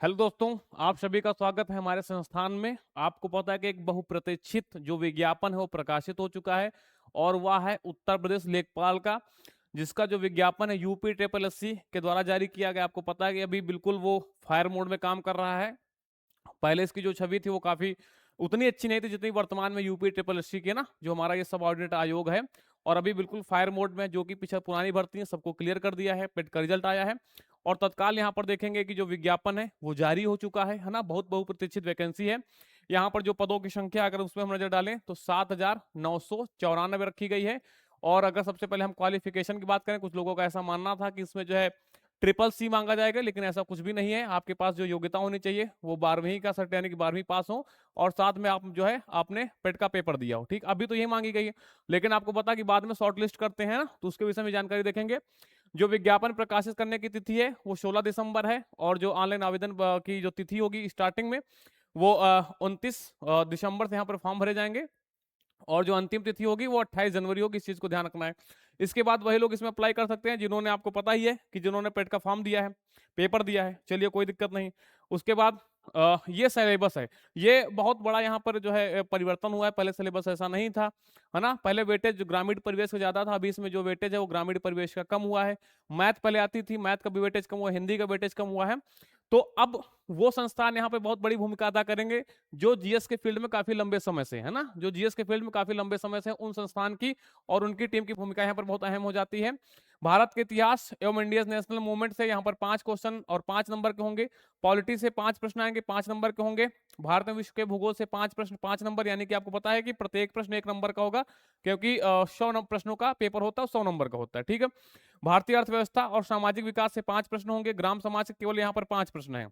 Hello दोस्तों, आप सभी का स्वागत है हमारे संस्थान में। आपको पता है कि एक बहुप्रतीक्षित जो विज्ञापन है वो प्रकाशित हो चुका है और वह है उत्तर प्रदेश लेखपाल का, जिसका जो विज्ञापन है यूपी ट्रिपल एससी के द्वारा जारी किया गया। आपको पता है कि अभी बिल्कुल वो फायर मोड में काम कर रहा है। पहले इसकी जो छवि थी वो काफी उतनी अच्छी नहीं थी जितनी वर्तमान में यूपी ट्रिपल एससी की है ना, जो हमारा ये सब ऑर्डिनेट आयोग है। और अभी बिल्कुल फायर मोड में है, जो कि पीछे पुरानी भर्ती है सबको क्लियर कर दिया है, पेट का रिजल्ट आया है। और तत्काल यहाँ पर देखेंगे कि जो विज्ञापन है वो जारी हो चुका है ना। बहुत बहुप्रतीक्षित वैकेंसी है। यहाँ पर जो पदों की संख्या अगर उसमें हम नजर डालें तो 7,994 रखी गई है। और अगर सबसे पहले हम क्वालिफिकेशन की बात करें, कुछ लोगों का ऐसा मानना था कि इसमें जो है ट्रिपल सी मांगा जाएगा, लेकिन ऐसा कुछ भी नहीं है। आपके पास जो योग्यता होनी चाहिए वो 12वीं का सर्ट यानी कि 12वीं पास हो और साथ में आप जो है आपने पेट का पेपर दिया हो। ठीक, अभी तो यही मांगी गई है, लेकिन आपको पता कि बाद में शॉर्ट लिस्ट करते हैं ना, तो उसके विषय में जानकारी देखेंगे। जो विज्ञापन प्रकाशित करने की तिथि है वो 16 दिसंबर है और जो ऑनलाइन आवेदन की जो तिथि होगी स्टार्टिंग में वो 29 दिसंबर से यहाँ पर फॉर्म भरे जाएंगे। और जो अंतिम तिथि होगी वो 28 जनवरी होगी। इस चीज को ध्यान रखना है। इसके बाद वही लोग इसमें अप्लाई कर सकते हैं जिन्होंने, आपको पता ही है कि जिन्होंने पेट का फॉर्म दिया है, पेपर दिया है। चलिए, कोई दिक्कत नहीं। उसके बाद ये सिलेबस है, ये बहुत बड़ा यहाँ पर जो है परिवर्तन हुआ है। पहले सिलेबस ऐसा नहीं था, है ना। पहले वेटेज ग्रामीण परिवेश का ज्यादा था, अभी इसमें जो वेटेज है वो ग्रामीण परिवेश का कम हुआ है। मैथ पहले आती थी, मैथ का भी वेटेज कम हुआ है, हिंदी का वेटेज कम हुआ है। तो अब वो संस्थान यहाँ पे बहुत बड़ी भूमिका अदा करेंगे जो जीएस के फील्ड में काफी लंबे समय से है ना, जो जीएस के फील्ड में काफी लंबे समय से उन संस्थान की और उनकी टीम की भूमिका यहाँ पर बहुत अहम हो जाती है। भारत के इतिहास एवं इंडिया नेशनल मूवमेंट से यहाँ पर 5 क्वेश्चन और 5 नंबर के होंगे। पॉलिटी से 5 प्रश्न आएंगे, 5 नंबर के होंगे। भारत में विश्व के भूगोल से 5 प्रश्न 5 नंबर, यानी कि आपको पता है कि प्रत्येक प्रश्न 1 नंबर का होगा, क्योंकि 100 प्रश्नों का पेपर होता है, 100 नंबर का होता है। ठीक है। भारतीय अर्थव्यवस्था और सामाजिक विकास से 5 प्रश्न होंगे। ग्राम समाज से केवल यहाँ पर 5 प्रश्न है।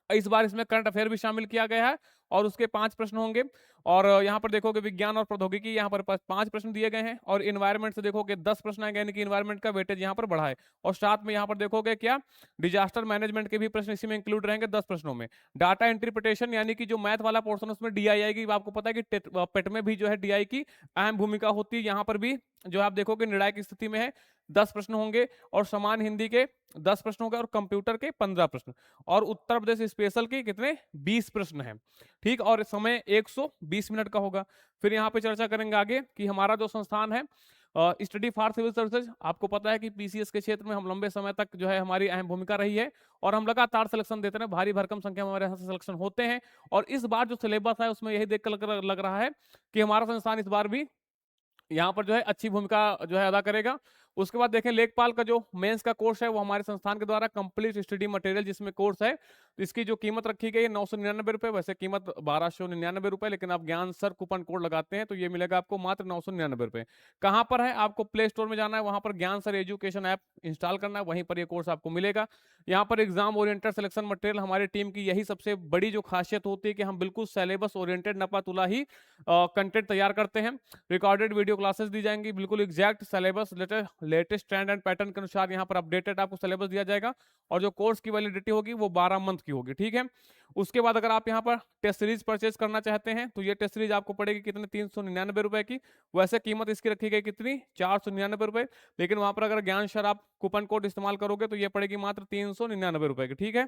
इस बार इसमें करंट अफेयर भी शामिल किया गया है और उसके 5 प्रश्न होंगे। और यहाँ पर देखोगे विज्ञान और प्रौद्योगिकी, यहाँ पर 5 प्रश्न दिए गए हैं। और इन्वायरमेंट से देखोगे 10 प्रश्न आएंगे, यानी कि इन्वायरमेंट का वेटेज यहाँ पर बढ़ा है। और साथ में यहाँ पर देखोगे क्या, डिजास्टर मैनेजमेंट के भी प्रश्न इसी में इंक्लूड रहेंगे 10 प्रश्नों में। डाटा इंटरप्रिटेशन यानी कि जो मैथ वाला पोर्शन उसमें डीआई आएगी। आपको पता है कि पेट में भी जो है डीआई की अहम भूमिका होती है। यहाँ पर भी जो आप देखोगे निर्णायक की स्थिति में है, 10 प्रश्न होंगे। और समान हिंदी के 10 प्रश्न होंगे और कंप्यूटर के 15 प्रश्न। और उत्तर प्रदेश स्पेशल के कितने, 20 प्रश्न हैं। ठीक, और समय 120 मिनट का होगा। फिर यहाँ पे चर्चा करेंगे आगे कि हमारा जो संस्थान है स्टडी फॉर सिविल सर्विसेज, आपको पता है कि पीसीएस के क्षेत्र में हम लंबे समय तक जो है हमारी अहम भूमिका रही है और हम लगातार सिलेक्शन देते हैं, भारी भरकम संख्या में हमारे यहाँ से सिलेक्शन होते हैं। और इस बार जो सिलेबस है उसमें यही देख कर लग रहा है कि हमारा संस्थान इस बार भी यहाँ पर जो है अच्छी भूमिका जो है अदा करेगा। उसके बाद देखें लेखपाल का जो मेंस का कोर्स है वो हमारे संस्थान के द्वारा कंप्लीट स्टडी मटेरियल जिसमें कोर्स है, तो इसकी जो कीमत रखी गई है 999 रुपए। वैसे कीमत 1299 रुपए, लेकिन आप ज्ञान सर कूपन कोड लगाते हैं तो ये मिलेगा आपको मात्र 999 रुपए। कहाँ पर है, आपको प्ले स्टोर में जाना है, वहां पर ज्ञान सर एजुकेशन ऐप इंस्टॉल करना है, वहीं पर ये कोर्स आपको मिलेगा। यहाँ पर एग्जाम ओरिएंटेड सिलेक्शन मटेरियल, हमारी टीम की यही सबसे बड़ी जो खासियत होती है कि हम बिल्कुल सिलेबस ओरिएंटेड नपा तुला ही कंटेंट तैयार करते हैं। रिकॉर्डेड वीडियो क्लासेस दी जाएंगी, बिल्कुल exact syllabus latest trend and pattern के अनुसार यहाँ पर अपडेटेड आपको सिलेबस दिया जाएगा। और जो कोर्स की वैलिडिटी होगी वो 12 मंथ की होगी। ठीक है। उसके बाद अगर आप यहाँ पर टेस्ट सीरीज परचेज करना चाहते हैं तो ये टेस्ट सीरीज आपको पड़ेगी कितने, 399 रुपए की। वैसे कीमत इसकी रखी गई कितनी, 499 रुपए, लेकिन वहां पर अगर ज्ञान सर आप कूपन कोड इस्तेमाल करोगे तो ये पड़ेगी मात्र 399 रुपए की। ठीक है।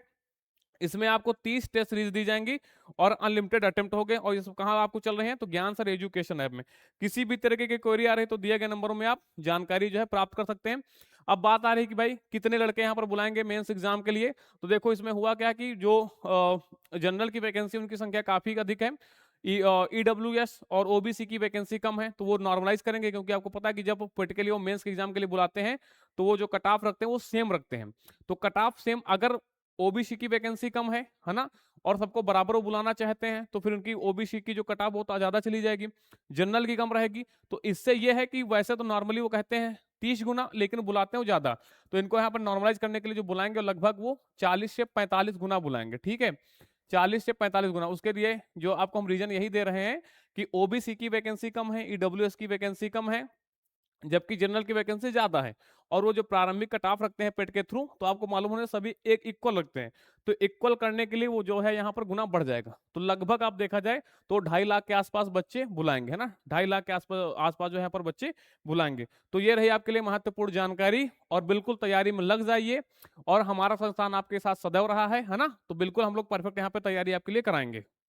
इसमें आपको 30 टेस्ट सीरीज दी जाएंगी और अनलिमिटेड अटेम्प्ट हो गए। और ये सब कहाँ आपको चल रहे हैं, तो ज्ञान सर एजुकेशन ऐप में। किसी भी तरीके की क्वेरी आ रही है तो दिए गए नंबरों में आप जानकारी जो है प्राप्त कर सकते हैं। अब बात आ रही है कि भाई कितने लड़के यहाँ पर बुलाएंगे मेंस एग्जाम के लिए। तो देखो इसमें हुआ क्या कि जो जनरल की वैकेंसी उनकी संख्या काफी अधिक है। ईडब्ल्यूएस और ओबीसी की वैकेंसी कम है, तो वो नॉर्मलाइज करेंगे, क्योंकि आपको पता है कि जब पर्टिकुलरली वो मेंस के एग्जाम के लिए बुलाते हैं तो वो जो कट ऑफ रखते हैं वो सेम रखते हैं। तो कट ऑफ सेम, अगर ओबीसी की वैकेंसी कम है ना, और सबको बराबर वो बुलाना चाहते हैं तो फिर उनकी ओबीसी की जो कट ऑफ बहुत ज्यादा चली जाएगी, जनरल की कम रहेगी। तो इससे ये है कि वैसे तो नॉर्मली वो कहते हैं 30 गुना, लेकिन बुलाते हैं वो ज्यादा। तो इनको यहाँ पर नॉर्मलाइज करने के लिए जो बुलाएंगे लगभग वो 40 से 45 गुना बुलाएंगे। ठीक है, 40 से 45 गुना। उसके लिए जो आपको हम रीजन यही दे रहे हैं कि ओबीसी की वैकेंसी कम है, ईडब्ल्यूएस की वैकेंसी कम है, जबकि जनरल की वैकेंसी ज़्यादा है। और वो जो प्रारंभिक कट ऑफ रखते हैं पेट के थ्रू, तो आपको मालूम होना सभी एक इक्वल रखते हैं। तो इक्वल करने के लिए वो जो है यहाँ पर गुना बढ़ जाएगा। तो लगभग आप देखा जाए तो 2.5 लाख के आसपास बच्चे बुलाएँगे, है ना? 2.5 लाख के आसपास जो यहाँ पर बच्चे बुलाएँगे। तो ये रही आपके लिए महत्वपूर्ण जानकारी और बिल्कुल तैयारी में लग जाइए और हमारा संस्थान आपके साथ सदैव रहा है ना? तो बिल्कुल हम लोग परफेक्ट यहाँ पे तैयारी आपके लिए कराएँगे।